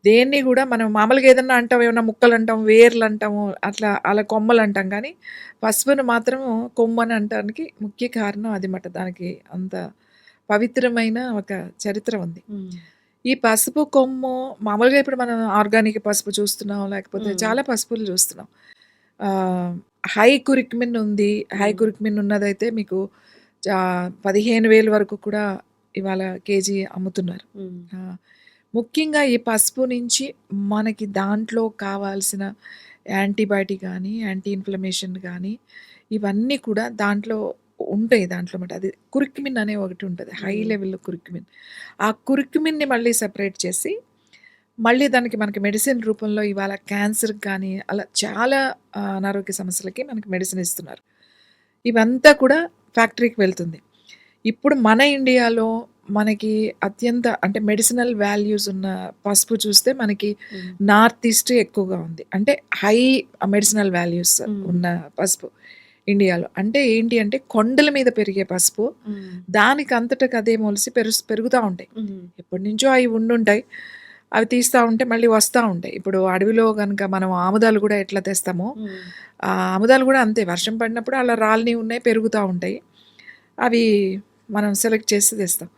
దేన్ని గూడా మనం మామూలుగా ఏదన్నా అంటాం, ఏమన్నా ముక్కలంటాం, వేర్లంటాము, అలా కొమ్మలంటాం కానీ, పసుపుని మాత్రం కొమ్మని అంటానికి ముఖ్య కారణం అది మాట. దానికి అంత పవిత్రమైన ఒక చరిత్ర ఉంది. హ్మ్. ఈ పసుపు కొమ్ము మామూలుగా ఇప్పుడు మనం ఆర్గానిక్ పసుపు చూస్తున్నాం, లేకపోతే హ్మ్. చాలా పసుపులు చూస్తున్నాం. హై కురిక్మిన్ ఉంది. హై హ్మ్. కురిక్మిన్ ఉన్నదైతే మీకు 15,000 వరకు కూడా ఇవాళ కేజీ అమ్ముతున్నారు. హ్మ్. ఆ! ముఖ్యంగా ఈ పసుపు నుంచి మనకి దాంట్లో కావాల్సిన యాంటీబయాటిక్ గానీ, యాంటీ ఇన్‌ఫ్లమేషన్ గానీ, ఇవన్నీ కూడా దాంట్లో ఉంటాయి దాంట్లో మాట. అది కురిక్మిన్ అనే ఒకటి ఉంటది. హై హ్మ్. లెవెల్‌లో కురిక్మిన్. ఆ కురిక్మిన్‌ని మళ్ళీ సెపరేట్ చేసి, మళ్ళీ దానికి మనకి మెడిసిన్ రూపంలో ఇవాళ క్యాన్సర్‌కి గానీ, అలా చాలా అనారోగ్య సమస్యలకి మనకి మెడిసిన్ ఇస్తున్నారు. ఇవంతా కూడా ఫ్యాక్టరీకి వెళ్తుంది. ఇప్పుడు మన ఇండియాలో మనకి అత్యంత అంటే మెడిసినల్ వాల్యూస్ ఉన్న పసుపు చూస్తే మనకి హ్మ్. నార్త్ ఈస్ట్ ఎక్కువగా ఉంది. అంటే హై మెడిసినల్ వాల్యూస్ హ్మ్. ఉన్న పసుపు ఇండియాలో. అంటే ఏంటి అంటే కొండల మీద పెరిగే పసుపు. హ్మ్. దానికి అంతటకి అదే మొలిసి పెరుగుతా ఉంటాయి. హ్మ్. ఎప్పటినుంచో అయి ఉండుంటాయి. అవి తీస్తా ఉంటే మళ్ళీ వస్తా ఉంటాయి. ఇప్పుడు అడవిలో గనుక మనం ఆముదాలు గూడా ఎట్లా తెస్తామో, హ్మ్. ఆముదాలు గూడా అంతే వర్షం పడినప్పుడు అలా రాలినవి ఉన్నాయి పెరుగుతా ఉంటాయి. అవి మనం సెలెక్ట్ చేసి తెస్తాం.